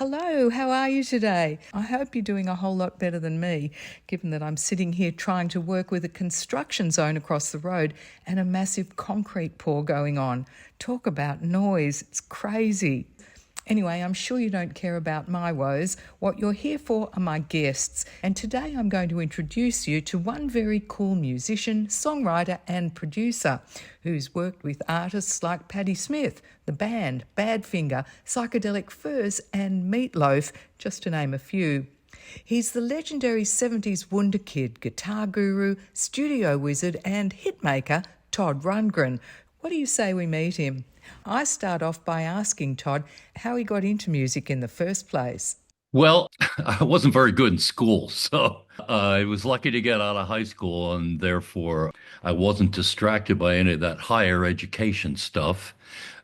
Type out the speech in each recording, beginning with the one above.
Hello, how are you today? I hope you're doing a whole lot better than me, given that I'm sitting here trying to work with a construction zone across the road and a massive concrete pour going on. Talk about noise, it's crazy. Anyway, I'm sure you don't care about my woes. What you're here for are my guests. And today I'm going to introduce you to one very cool musician, songwriter and producer who's worked with artists like Patti Smith, the band, Badfinger, Psychedelic Furs and Meatloaf, just to name a few. He's the legendary 70s wunderkid, guitar guru, studio wizard and hitmaker, Todd Rundgren. What do you say we meet him? I start off by asking Todd how he got into music in the first place. Well, I wasn't very good in school, so I was lucky to get out of high school, and therefore I wasn't distracted by any of that higher education stuff.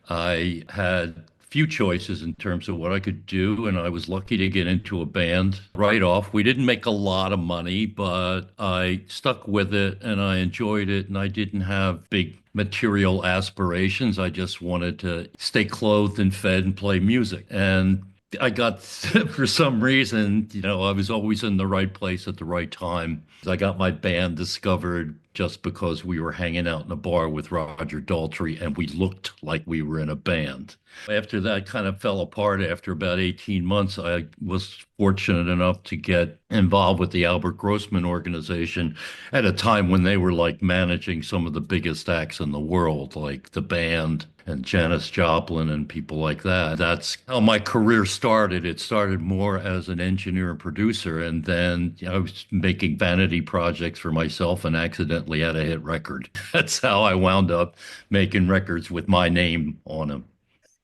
I had few choices in terms of what I could do, and I was lucky to get into a band right off. We didn't make a lot of money, but I stuck with it and I enjoyed it, and I didn't have big material aspirations. I just wanted to stay clothed and fed and play music. And I got, for some reason, I was always in the right place at the right time. I got my band discovered just because we were hanging out in a bar with Roger Daltrey and we looked like we were in a band. After that kind of fell apart after about 18 months, I was fortunate enough to get involved with the Albert Grossman organization at a time when they were like managing some of the biggest acts in the world, like the band and Janis Joplin and people like that. That's how my career started. It started more as an engineer and producer, and then I was making vanity projects for myself and accidentally had a hit record. That's how I wound up making records with my name on them.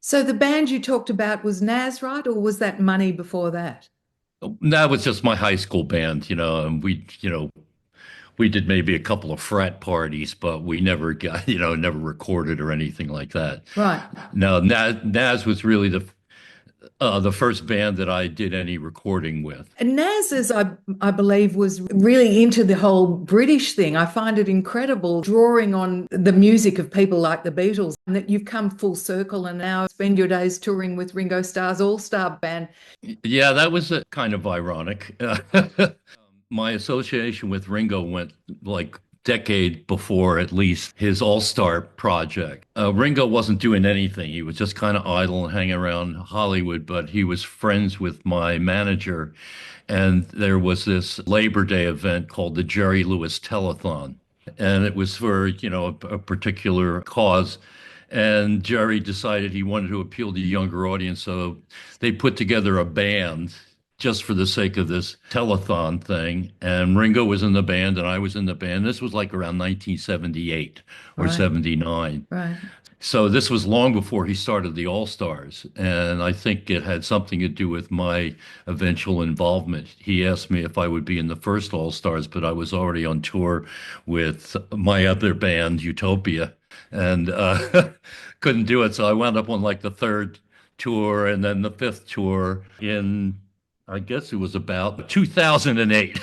So the band you talked about was Nazz, right? Or was that Money before that? That was just my high school band, and we did maybe a couple of frat parties, but we never got, never recorded or anything like that. Right. No, Naz was really the first band that I did any recording with. And Nazz, as I believe, was really into the whole British thing. I find it incredible drawing on the music of people like the Beatles, and that you've come full circle and now spend your days touring with Ringo Starr's all-star band. Yeah, that was kind of ironic. My association with Ringo went like decade before at least his All-Star project. Ringo wasn't doing anything. He was just kind of idle and hanging around Hollywood, but he was friends with my manager. And there was this Labor Day event called the Jerry Lewis Telethon. And it was for, a particular cause. And Jerry decided he wanted to appeal to a younger audience. So they put together a band just for the sake of this telethon thing. And Ringo was in the band and I was in the band. This was like around 1978 or Right. 79. Right. So this was long before he started the All-Stars. And I think it had something to do with my eventual involvement. He asked me if I would be in the first All-Stars, but I was already on tour with my other band, Utopia, and couldn't do it. So I wound up on like the third tour and then the fifth tour in, I guess it was about 2008.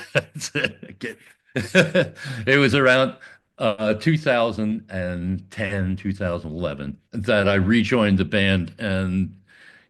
It was around 2010, 2011 that I rejoined the band, and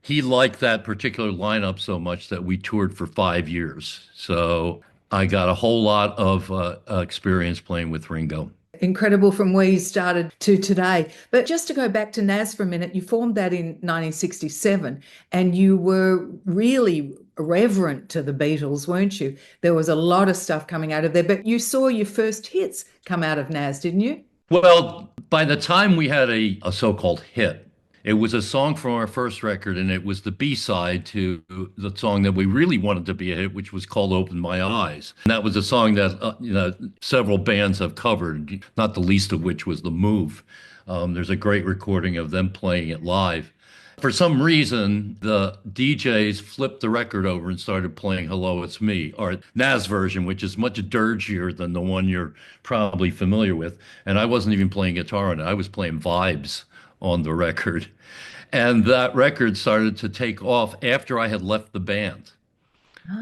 he liked that particular lineup so much that we toured for 5 years. So I got a whole lot of experience playing with Ringo. Incredible from where you started to today. But just to go back to Nazz for a minute, you formed that in 1967 and you were really reverent to the Beatles, weren't you? There was a lot of stuff coming out of there, but you saw your first hits come out of Nazz, didn't you? Well, by the time we had a so-called hit, it was a song from our first record, and it was the B-side to the song that we really wanted to be a hit, which was called Open My Eyes. And that was a song that, several bands have covered, not the least of which was The Move. There's a great recording of them playing it live. For some reason, the DJs flipped the record over and started playing Hello, It's Me, or Nazz version, which is much dirgier than the one you're probably familiar with. And I wasn't even playing guitar on it. I was playing vibes on the record. And that record started to take off after I had left the band.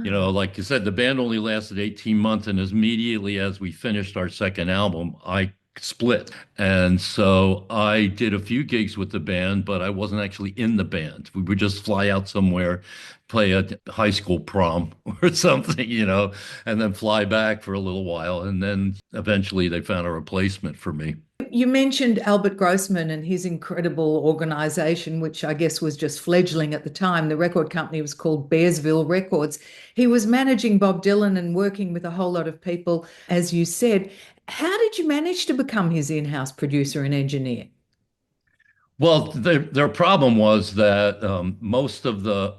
Like you said, the band only lasted 18 months, and as immediately as we finished our second album, I split. And so I did a few gigs with the band, but I wasn't actually in the band. We would just fly out somewhere, play a high school prom or something, and then fly back for a little while. And then eventually they found a replacement for me. You mentioned Albert Grossman and his incredible organization, which I guess was just fledgling at the time. The record company was called Bearsville Records. He was managing Bob Dylan and working with a whole lot of people, as you said. How did you manage to become his in-house producer and engineer? Well, their problem was that most of the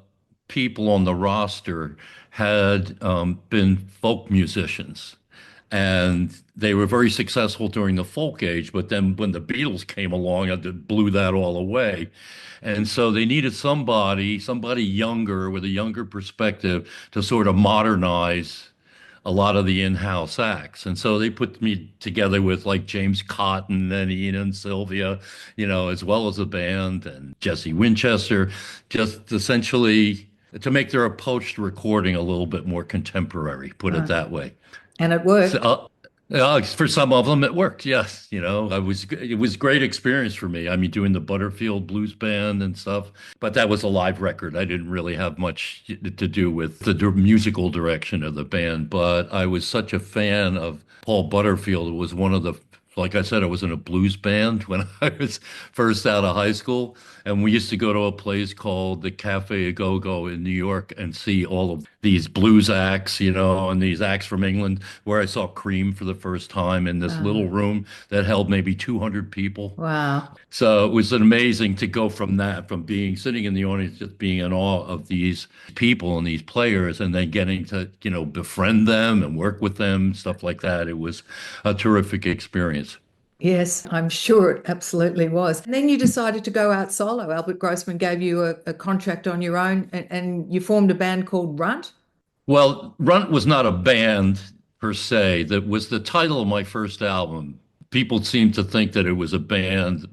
people on the roster had been folk musicians. And they were very successful during the folk age, but then when the Beatles came along, it blew that all away. And so they needed somebody younger with a younger perspective to sort of modernize a lot of the in-house acts. And so they put me together with like James Cotton and Ian and Sylvia, as well as a band and Jesse Winchester, just essentially to make their approach to recording a little bit more contemporary, put it Right. that way. And it So, worked. for some of them, it worked. Yes, it was great experience for me. I mean, doing the Butterfield Blues Band and stuff, but that was a live record. I didn't really have much to do with the musical direction of the band, but I was such a fan of Paul Butterfield. It was one of the, like I said, I was in a blues band when I was first out of high school. And we used to go to a place called the Cafe A Go-Go in New York and see all of these blues acts, and these acts from England, where I saw Cream for the first time in this little Oh, room that held maybe 200 people. wow. So it was amazing to go from that, from being sitting in the audience, just being in awe of these people and these players, and then getting to, befriend them and work with them, stuff like that. It was a terrific experience. Yes, I'm sure it absolutely was. And then you decided to go out solo. Albert Grossman gave you a contract on your own, and you formed a band called Runt. Well, Runt was not a band per se. That was the title of my first album. People seemed to think that it was a band,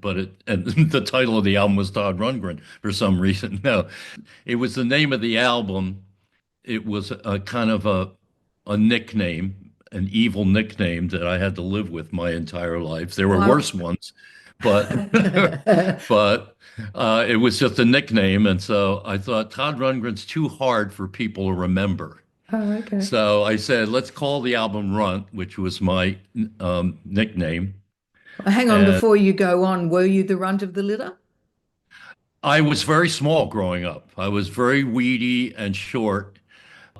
and the title of the album was Todd Rundgren for some reason. No, it was the name of the album. It was a kind of a nickname, an evil nickname that I had to live with my entire life. There were Wow. worse ones, but but it was just a nickname, and so I thought Todd Rundgren's too hard for people to remember. Oh, okay. So I said, let's call the album Runt, which was my nickname. Hang on, And before you go on, were you the runt of the litter? I was very small growing up. I was very weedy and short.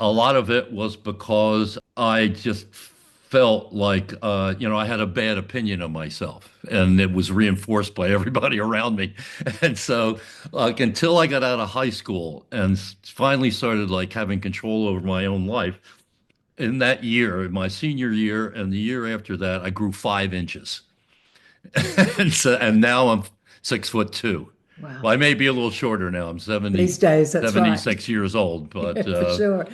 A lot of it was because I just felt like, I had a bad opinion of myself, and it was reinforced by everybody around me. And so, like, until I got out of high school and finally started like having control over my own life, in that year, in my senior year and the year after that, I grew 5 inches. And now I'm 6'2". Wow. Well, I may be a little shorter now. I'm These days, that's right. 76 years old, Yeah, for sure.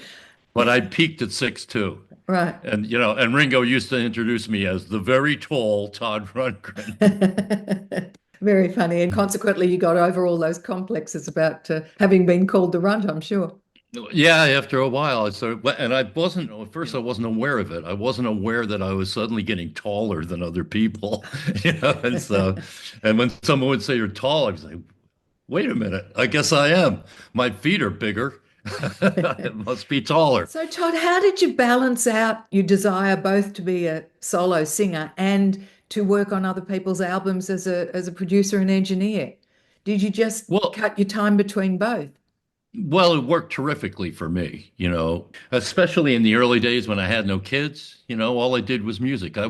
but I peaked at 6'2". Right. And Ringo used to introduce me as the very tall Todd Rundgren. Very funny. And consequently, you got over all those complexes about having been called the runt, I'm sure. Yeah, after a while, I started, and at first, I wasn't aware of it. I wasn't aware that I was suddenly getting taller than other people, and when someone would say you're tall, I was like, wait a minute, I guess I am. My feet are bigger. It must be taller. So, Todd, how did you balance out your desire both to be a solo singer and to work on other people's albums as a producer and engineer? Did you just Well, cut your time between both? Well, it worked terrifically for me, especially in the early days when I had no kids. All I did was music. I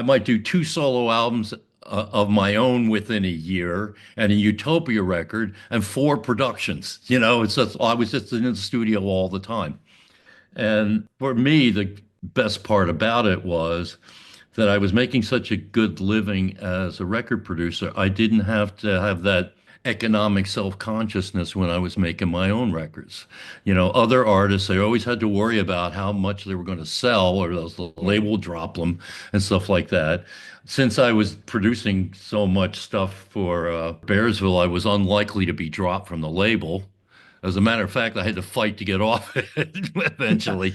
might do two solo albums of my own within a year and a Utopia record and four productions. It's just, I was just in the studio all the time. And for me, the best part about it was that I was making such a good living as a record producer. I didn't have to have that economic self-consciousness when I was making my own records. Other artists, they always had to worry about how much they were going to sell or else the Yeah. label would drop them and stuff like that. Since I was producing so much stuff for Bearsville, I was unlikely to be dropped from the label. As a matter of fact, I had to fight to get off it eventually.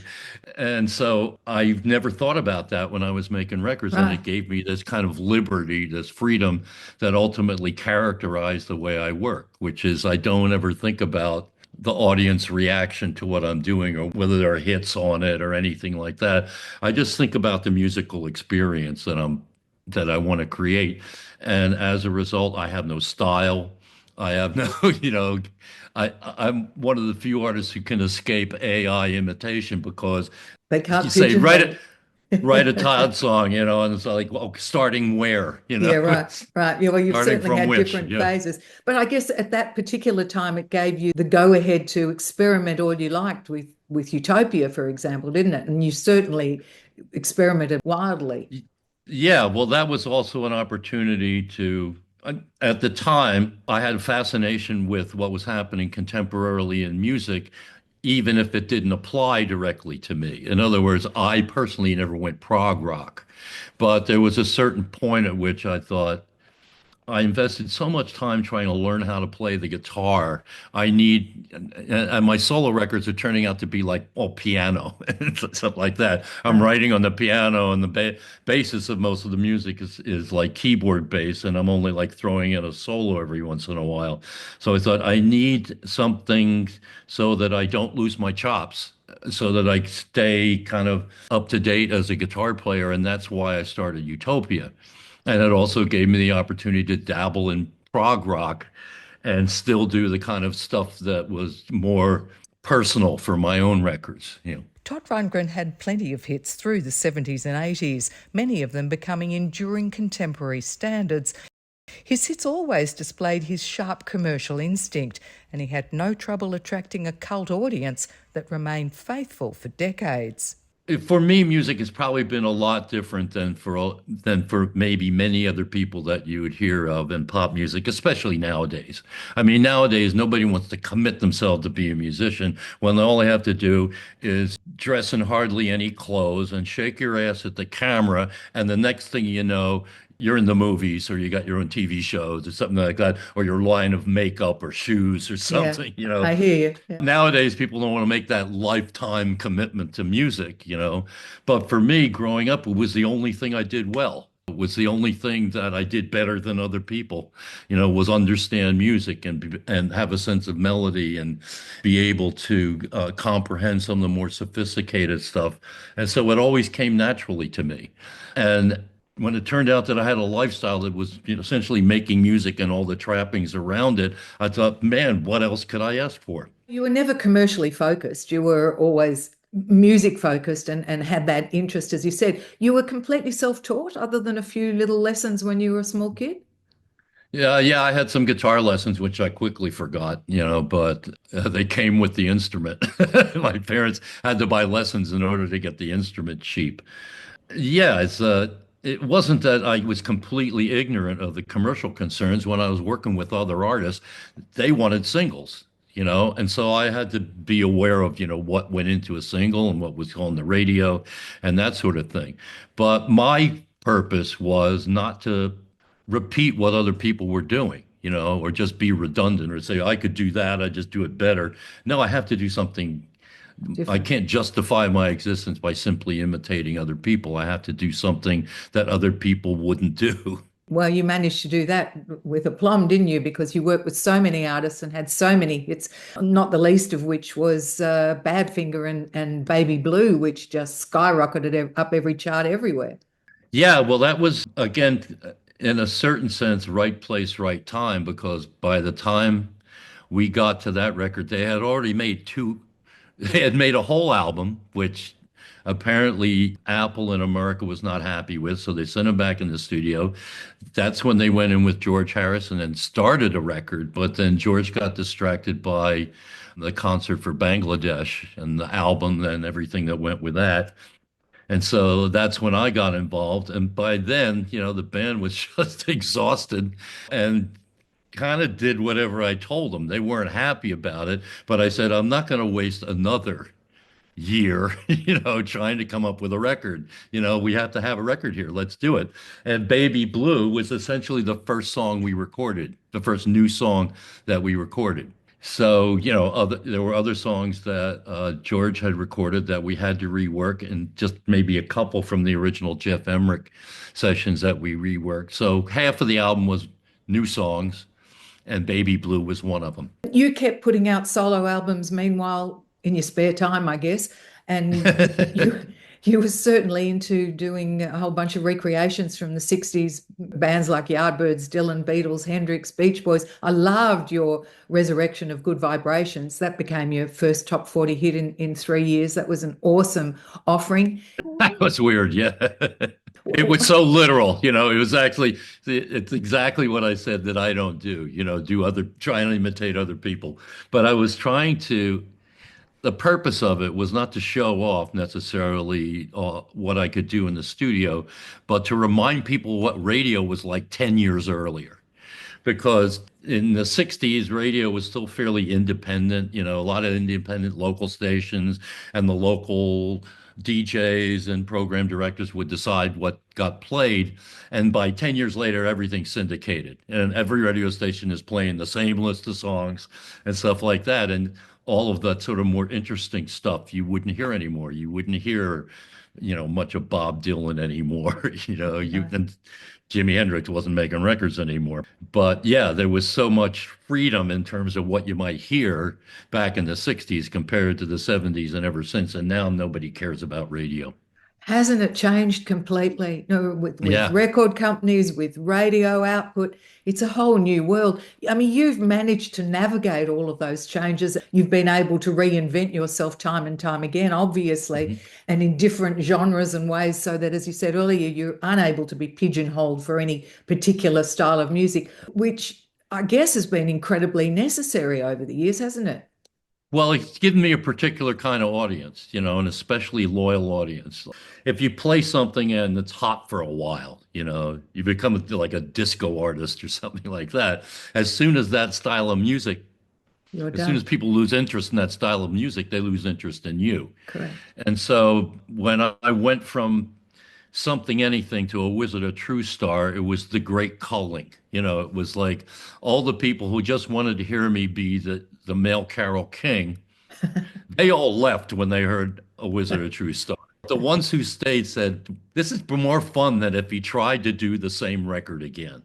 And so I never thought about that when I was making records. And Right. it gave me this kind of liberty, this freedom that ultimately characterized the way I work, which is I don't ever think about the audience reaction to what I'm doing or whether there are hits on it or anything like that. I just think about the musical experience that I want to create. And as a result, I have no style. I have no, I'm one of the few artists who can escape AI imitation because They you can't say, pigeonhole. write a Todd song, and it's like, well, starting where, Yeah, right, right. Yeah, well, you've starting certainly from had which, different phases. But I guess at that particular time, it gave you the go-ahead to experiment all you liked with Utopia, for example, didn't it? And you certainly experimented wildly. Yeah, well, that was also an opportunity at the time, I had a fascination with what was happening contemporarily in music, even if it didn't apply directly to me. In other words, I personally never went prog rock, but there was a certain point at which I thought, I invested so much time trying to learn how to play the guitar. And my solo records are turning out to be like all piano and stuff like that. I'm Right. writing on the piano, and the basis of most of the music is like keyboard bass, and I'm only like throwing in a solo every once in a while. So I thought I need something so that I don't lose my chops, so that I stay kind of up to date as a guitar player, and that's why I started Utopia. And it also gave me the opportunity to dabble in prog rock and still do the kind of stuff that was more personal for my own records. Todd Rundgren had plenty of hits through the 70s and 80s, many of them becoming enduring contemporary standards. His hits always displayed his sharp commercial instinct, and he had no trouble attracting a cult audience that remained faithful for decades. For me, music has probably been a lot different than for maybe many other people that you would hear of in pop music, especially nowadays. I mean, nowadays nobody wants to commit themselves to be a musician when all they have to do is dress in hardly any clothes and shake your ass at the camera, and the next thing you know, you're in the movies or you got your own TV shows or something like that, or your line of makeup or shoes or Yeah, something, you know. I hear you. Yeah. Nowadays, people don't want to make that lifetime commitment to music. But for me, growing up, it was the only thing I did well. It was the only thing that I did better than other people, was understand music and have a sense of melody and be able to comprehend some of the more sophisticated stuff. And so it always came naturally to me. And when it turned out that I had a lifestyle that was, essentially making music and all the trappings around it, I thought, man, what else could I ask for? You were never commercially focused. You were always music focused and had that interest, as you said. You were completely self-taught, other than a few little lessons when you were a small kid? Yeah, yeah, I had some guitar lessons, which I quickly forgot, but they came with the instrument. My parents had to buy lessons in order to get the instrument cheap. Yeah, it wasn't that I was completely ignorant of the commercial concerns when I was working with other artists. They wanted singles, and so I had to be aware of, what went into a single and what was on the radio and that sort of thing. But my purpose was not to repeat what other people were doing, or just be redundant or say, I could do that, I just do it better. No, I have to do something. I Different. can't justify my existence by simply imitating other people. I have to do something that other people wouldn't do. Well, you managed to do that with aplomb, didn't you? Because you worked with so many artists and had so many hits, not the least of which was Badfinger and Baby Blue, which just skyrocketed up every chart everywhere. Yeah, well, that was, again, in a certain sense, right place, right time, because by the time we got to that record, they had already made they had made a whole album, which apparently Apple in America was not happy with. So they sent him back in the studio. That's when they went in with George Harrison and started a record. But then George got distracted by the concert for Bangladesh and the album and everything that went with that. And so that's when I got involved. And by then, the band was just exhausted and kind of did whatever I told them. They weren't happy about it, but I said, I'm not going to waste another year, trying to come up with a record. We have to have a record here. Let's do it. And Baby Blue was essentially the first song we recorded, the first new song that we recorded. So, there were other songs that George had recorded that we had to rework, and just maybe a couple from the original Jeff Emerick sessions that we reworked. So half of the album was new songs, and Baby Blue was one of them. You kept putting out solo albums meanwhile in your spare time, I guess, and you were certainly into doing a whole bunch of recreations from the 60s, bands like Yardbirds, Dylan, Beatles, Hendrix, Beach Boys. I loved your Resurrection of Good Vibrations. That became your first top 40 hit in 3 years. That was an awesome offering. That was weird, yeah. It was so literal, it was actually, it's exactly what I said that I don't do, try and imitate other people. But I was trying to, the purpose of it was not to show off necessarily what I could do in the studio, but to remind people what radio was like 10 years earlier. Because in the 60s, radio was still fairly independent, a lot of independent local stations, and the local DJs and program directors would decide what got played. And by 10 years later, everything's syndicated. And every radio station is playing the same list of songs and stuff like that. And all of that sort of more interesting stuff you wouldn't hear anymore. You wouldn't hear, much of Bob Dylan anymore. And Jimi Hendrix wasn't making records anymore. But yeah, there was so much freedom in terms of what you might hear back in the 60s compared to the 70s and ever since. And now nobody cares about radio. Hasn't it changed completely? No, with Yeah. record companies, with radio output, it's a whole new world. I mean, you've managed to navigate all of those changes. You've been able to reinvent yourself time and time again, obviously, Mhm. and in different genres and ways, so that, as you said earlier, you're unable to be pigeonholed for any particular style of music, which I guess has been incredibly necessary over the years, hasn't it? Well, it's given me a particular kind of audience, an especially loyal audience. If you play something and it's hot for a while, you become like a disco artist or something like that. As soon as that style of music, You're as soon as done. people lose interest in that style of music, they lose interest in you. Correct. And so when I went from something anything to a Wizard of True Star, it was the great culling. It was like all the people who just wanted to hear me be the male Carole King, they all left when they heard a Wizard of True Star. The ones who stayed said, this is more fun than if he tried to do the same record again.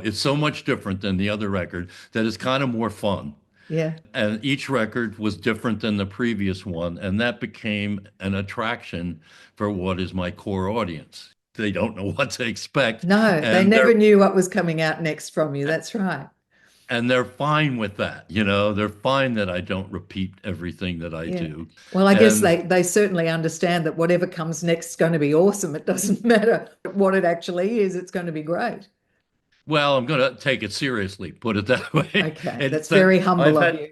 It's so much different than the other record that it's kind of more fun. Yeah. And each record was different than the previous one. And that became an attraction for what is my core audience. They don't know what to expect. No, they And never knew what was coming out next from you. That's right. they're fine with that. They're fine that I don't repeat everything that I Yeah. do. Well, I guess And they certainly understand that whatever comes next is going to be awesome. It doesn't matter what it actually is, it's going to be great. well, I'm going to take it seriously, put it that way. Okay, It's that's that very humble of you.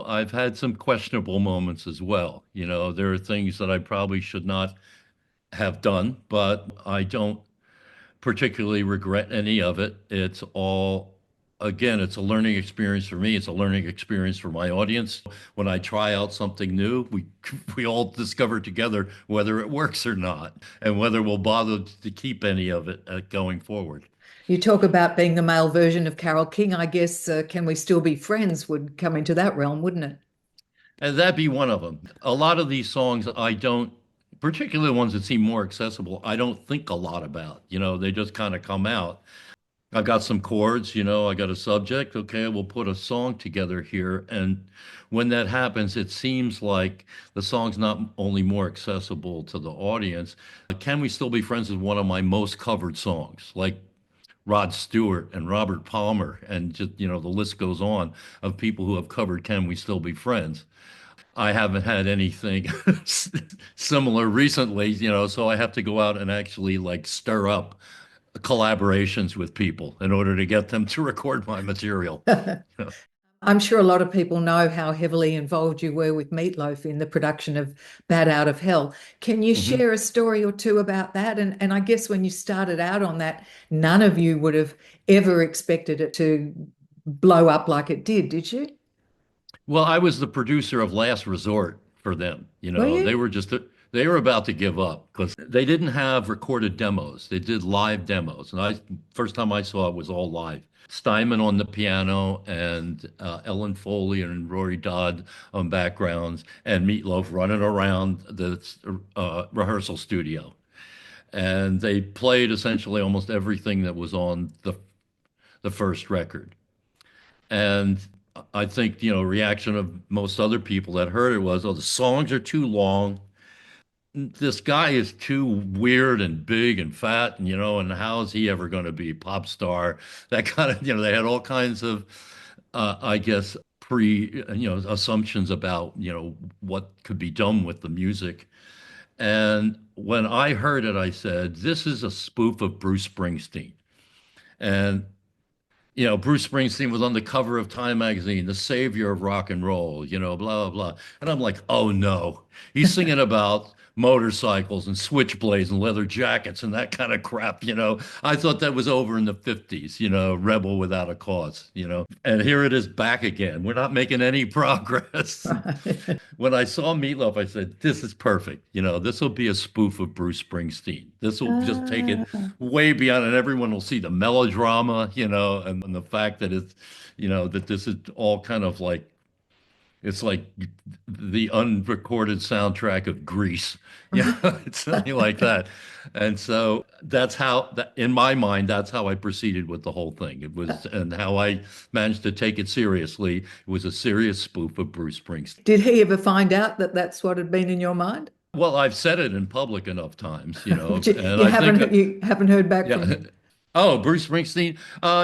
I've had some questionable moments as well. There are things that I probably should not have done, but I don't particularly regret any of it. It's all, again, it's a learning experience for me. It's a learning experience for my audience. When I try out something new, we all discover together whether it works or not, and whether we'll bother to keep any of it going forward. You talk about being the male version of Carole King. I guess Can We Still Be Friends would come into that realm, wouldn't it? And that'd be one of them. A lot of these songs I don't, particularly the ones that seem more accessible, I don't think a lot about. They just kind of come out. I've got some chords, I got a subject. Okay, we'll put a song together here. And when that happens, it seems like the song's not only more accessible to the audience. Can We Still Be Friends is one of my most covered songs, like Rod Stewart and Robert Palmer, and just, the list goes on of people who have covered Can We Still Be Friends. I haven't had anything similar recently, so I have to go out and actually like stir up collaborations with people in order to get them to record my material. I'm sure a lot of people know how heavily involved you were with Meatloaf in the production of Bat Out of Hell. Can you Mhm. share a story or two about that? And I guess when you started out on that, none of you would have ever expected it to blow up like it did you? Well, I was the producer of Last Resort for them. Were you? They were about to give up because they didn't have recorded demos. They did live demos. And first time I saw it was all live. Steinman on the piano and Ellen Foley and Rory Dodd on backgrounds and Meatloaf running around the rehearsal studio. And they played essentially almost everything that was on the first record. And I think, reaction of most other people that heard it was, oh, the songs are too long. This guy is too weird and big and fat, and how is he ever going to be a pop star? That kind of, they had all kinds of, I guess, assumptions about, what could be done with the music. And when I heard it, I said, this is a spoof of Bruce Springsteen. And Bruce Springsteen was on the cover of Time magazine, the savior of rock and roll, blah, blah, blah. And I'm like, oh no, he's singing about motorcycles and switchblades and leather jackets and that kind of crap. I thought that was over in the 50s, rebel without a cause. And here it is back again. We're not making any progress. When I saw Meatloaf, I said, this is perfect. This will be a spoof of Bruce Springsteen. This will just take it way beyond, and everyone will see the melodrama, and the fact that that this is all kind of like, it's like the unrecorded soundtrack of Grease. It's something like that. And so in my mind, that's how I proceeded with the whole thing. It was, and how I managed to take it seriously. It was a serious spoof of Bruce Springsteen. Did he ever find out that that's what had been in your mind? Well, I've said it in public enough times, But and I think, you haven't heard back from yeah. him. Oh, Bruce Springsteen.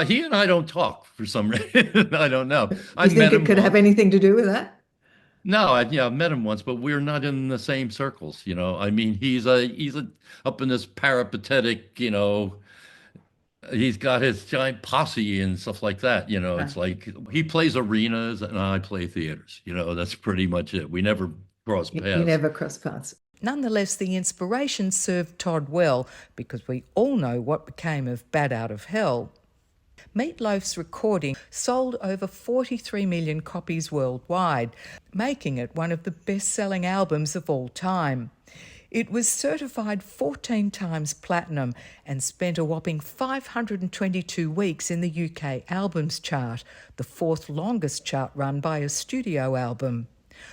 He and I don't talk for some reason. I don't know. I You think met it him could have once. anything to do with that? No, I've met him once, but we're not in the same circles. I mean, he's up in this peripatetic. He's got his giant posse and stuff like that. It's like he plays arenas and I play theaters. That's pretty much it. We never cross You paths. never cross paths. Nonetheless, the inspiration served Todd well, because we all know what became of Bat Out of Hell. Meatloaf's recording sold over 43 million copies worldwide, making it one of the best-selling albums of all time. It was certified 14 times platinum and spent a whopping 522 weeks in the UK Albums Chart, the fourth longest chart run by a studio album.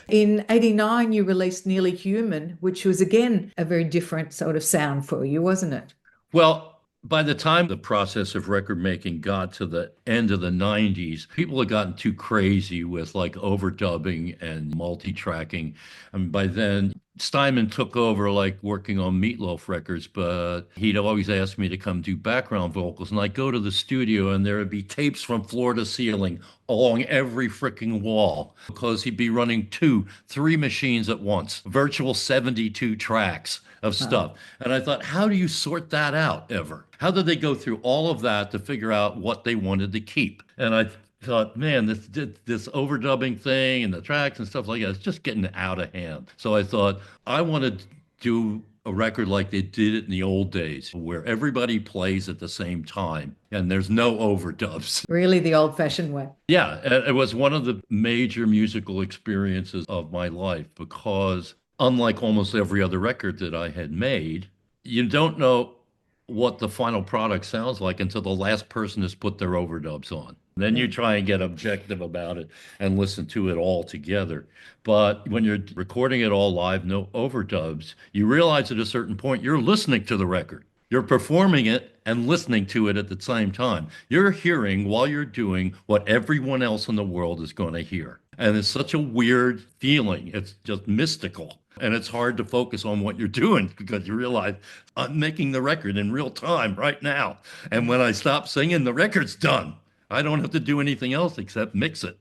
In 89, you released Nearly Human, which was again a very different sort of sound for you, wasn't it? Well, by the time the process of record making got to the end of the 90s, people had gotten too crazy with like overdubbing and multi-tracking. I mean, by then, Steinman took over like working on Meatloaf records, but he'd always ask me to come do background vocals. And I'd go to the studio and there would be tapes from floor to ceiling along every freaking wall because he'd be running 3 machines at once, virtual 72 tracks of stuff. And I thought, how do you sort that out ever? How did they go through all of that to figure out what they wanted to keep? And I thought, man, this overdubbing thing and the tracks and stuff like that, it's just getting out of hand. So I thought, I want to do a record like they did it in the old days, where everybody plays at the same time and there's no overdubs. Really the old-fashioned way. Yeah, it was one of the major musical experiences of my life because unlike almost every other record that I had made, you don't know what the final product sounds like until the last person has put their overdubs on. Then you try and get objective about it and listen to it all together. But when you're recording it all live, no overdubs, you realize at a certain point you're listening to the record. You're performing it and listening to it at the same time. You're hearing while you're doing what everyone else in the world is going to hear. And it's such a weird feeling. It's just mystical. And it's hard to focus on what you're doing because you realize I'm making the record in real time right now. And when I stop singing, the record's done. I don't have to do anything else except mix it.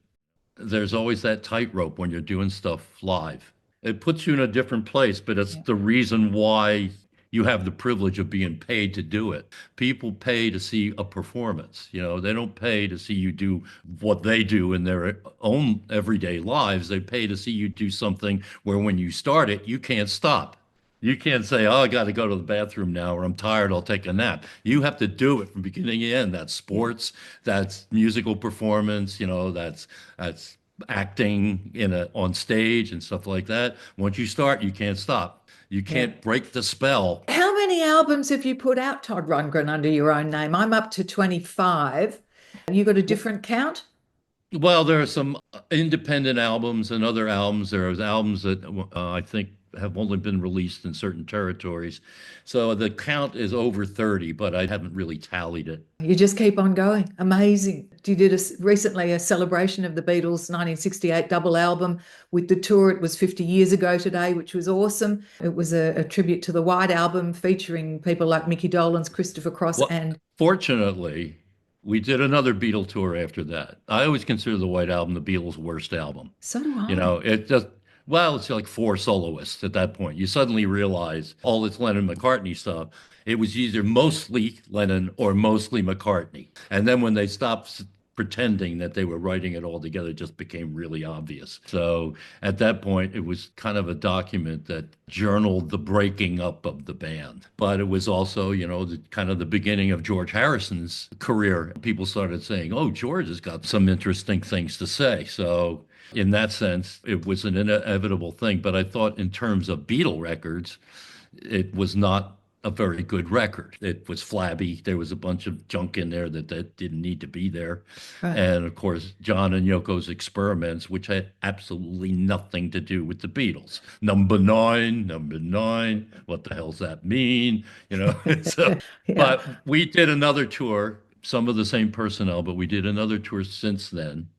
There's always that tightrope when you're doing stuff live. It puts you in a different place, but it's the reason why you have the privilege of being paid to do it. People pay to see a performance. They don't pay to see you do what they do in their own everyday lives. They pay to see you do something where when you start it, you can't stop. You can't say, oh, I got to go to the bathroom now, or I'm tired, I'll take a nap. You have to do it from beginning to end. That's sports, that's musical performance, that's acting on stage and stuff like that. Once you start, you can't stop. You can't break the spell. How many albums have you put out, Todd Rundgren, under your own name? I'm up to 25. You got a different count? Well, there are some independent albums and other albums. There are albums that I think have only been released in certain territories. So the count is over 30, but I haven't really tallied it. You just keep on going. Amazing. You did recently a celebration of the Beatles' 1968 double album with the tour. It was 50 years ago today, which was awesome. It was a tribute to the White Album featuring people like Mickey Dolenz, Christopher Cross, Well, and fortunately, we did another Beatle tour after that. I always consider the White Album the Beatles' worst album. so do You I. know, it just, well, it's like four soloists at that point. You suddenly realize all this Lennon McCartney stuff. It was either mostly Lennon or mostly McCartney. And then when they stopped pretending that they were writing it all together, it just became really obvious. So at that point, it was kind of a document that journaled the breaking up of the band. But it was also, kind of the beginning of George Harrison's career. People started saying, oh, George has got some interesting things to say. So in that sense, it was an inevitable thing. But I thought, in terms of Beatle records, it was not a very good record. It was flabby. There was a bunch of junk in there that didn't need to be there. Right. And of course, John and Yoko's experiments, which had absolutely nothing to do with the Beatles. Number nine, what the hell's that mean? So, Yeah. but we did another tour, some of the same personnel, but we did another tour since then,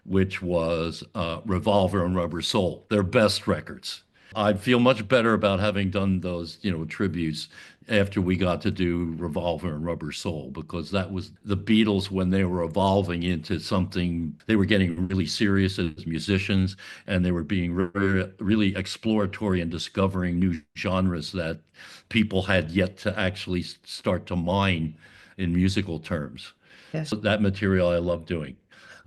which was Revolver and Rubber Soul, their best records. I feel much better about having done those, tributes after we got to do Revolver and Rubber Soul, because that was the Beatles when they were evolving into something. They were getting really serious as musicians, and they were being really exploratory and discovering new genres that people had yet to actually start to mine in musical terms. Yes. So that material I love doing.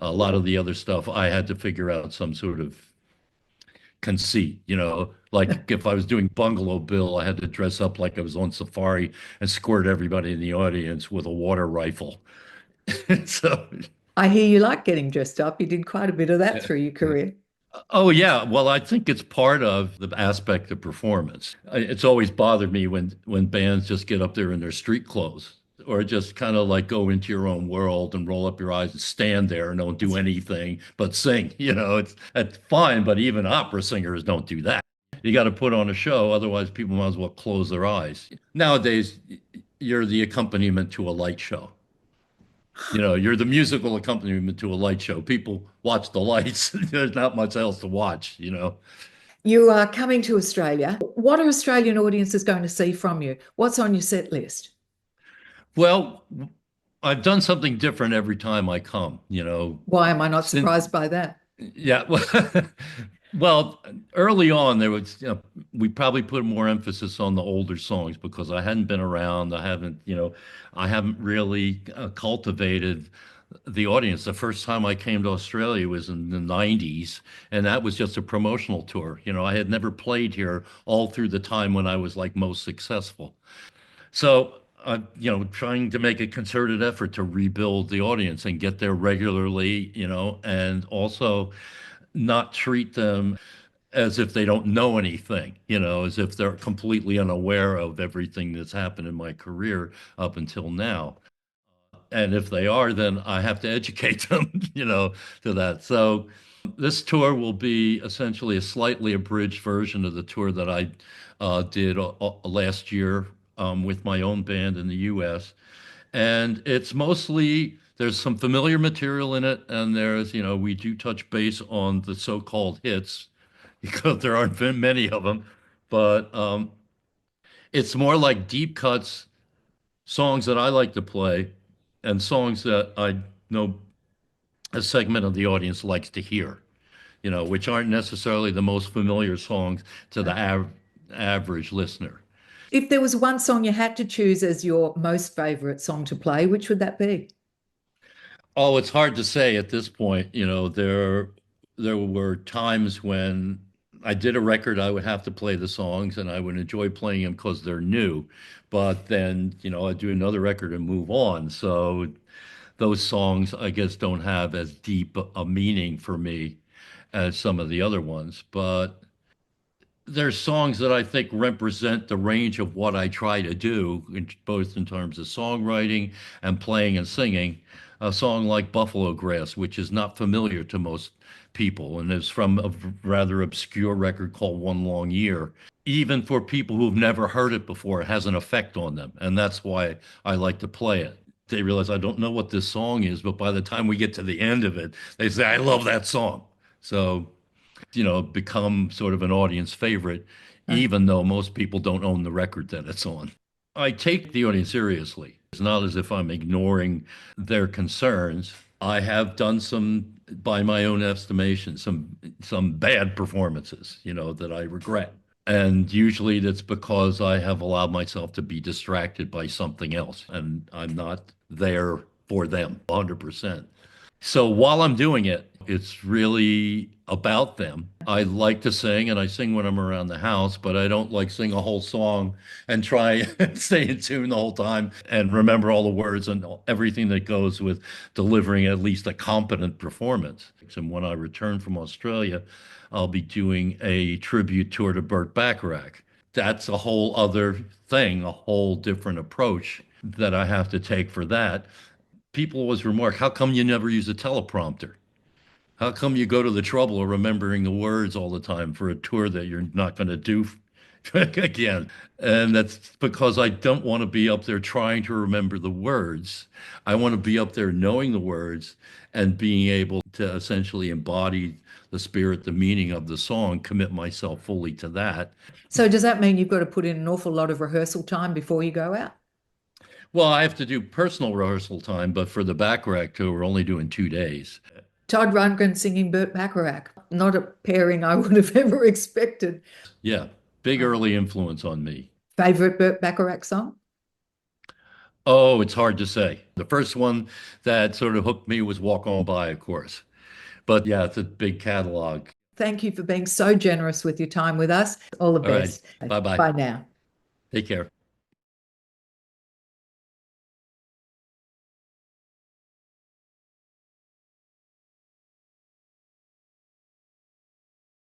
A lot of the other stuff I had to figure out some sort of conceit, like if I was doing Bungalow Bill, I had to dress up like I was on safari and squirt everybody in the audience with a water rifle. So, I hear you like getting dressed up. You did quite a bit of that through your career. oh yeah, well, I think it's part of the aspect of performance. It's always bothered me when bands just get up there in their street clothes, or just kind of like go into your own world and roll up your eyes and stand there and don't do anything but sing. It's fine, but even opera singers don't do that. You got to put on a show, otherwise people might as well close their eyes. Nowadays, you're the accompaniment to a light show. You're the musical accompaniment to a light show. People watch the lights. There's not much else to watch. You are coming to Australia. What are Australian audiences going to see from you? What's on your set list? Well, I've done something different every time I come. Why am I not Since, surprised by that? yeah, well, early on there was, we probably put more emphasis on the older songs because I hadn't been around. I haven't really cultivated the audience. The first time I came to Australia was in the 90s, and that was just a promotional tour. I had never played here all through the time when I was like most successful. So, trying to make a concerted effort to rebuild the audience and get there regularly, and also not treat them as if they don't know anything, as if they're completely unaware of everything that's happened in my career up until now. And if they are, then I have to educate them, to that. So this tour will be essentially a slightly abridged version of the tour that I did last year with my own band in the US. And it's mostly, there's some familiar material in it, and we do touch base on the so-called hits because there aren't been many of them. But it's more like deep cuts, songs that I like to play, and songs that I know a segment of the audience likes to hear, which aren't necessarily the most familiar songs to the average listener. If there was one song you had to choose as your most favorite song to play, which would that be? Oh, it's hard to say at this point. There were times when I did a record, I would have to play the songs and I would enjoy playing them because they're new. But then, I'd do another record and move on. So those songs, I guess, don't have as deep a meaning for me as some of the other ones. But there's songs that I think represent the range of what I try to do, both in terms of songwriting and playing and singing, a song like Buffalo Grass, which is not familiar to most people and is from a rather obscure record called One Long Year. Even for people who've never heard it before, it has an effect on them. And that's why I like to play it. They realize I don't know what this song is, but by the time we get to the end of it, they say, I love that song. So, become sort of an audience favorite, even though most people don't own the record that it's on. I take the audience seriously. It's not as if I'm ignoring their concerns. I have done some, by my own estimation, some bad performances, that I regret. And usually that's because I have allowed myself to be distracted by something else, and I'm not there for them 100%. So while I'm doing it, it's really about them. I like to sing, and I sing when I'm around the house, but I don't like sing a whole song and try and stay in tune the whole time and remember all the words and everything that goes with delivering at least a competent performance. And when I return from Australia, I'll be doing a tribute tour to Burt Bacharach. That's a whole other thing, a whole different approach that I have to take for that. People always remark, how come you never use a teleprompter? How come you go to the trouble of remembering the words all the time for a tour that you're not going to do again? And that's because I don't want to be up there trying to remember the words. I want to be up there knowing the words and being able to essentially embody the spirit, the meaning of the song, commit myself fully to that. So does that mean you've got to put in an awful lot of rehearsal time before you go out? Well, I have to do personal rehearsal time, but for the Bacharach tour, we're only doing 2 days. Todd Rundgren singing Burt Bacharach. Not a pairing I would have ever expected. Yeah, big early influence on me. Favorite Burt Bacharach song? Oh, it's hard to say. The first one that sort of hooked me was Walk On By, of course. But yeah, it's a big catalog. Thank you for being so generous with your time with us. All the All best. right. Bye-bye. Bye now. Take care.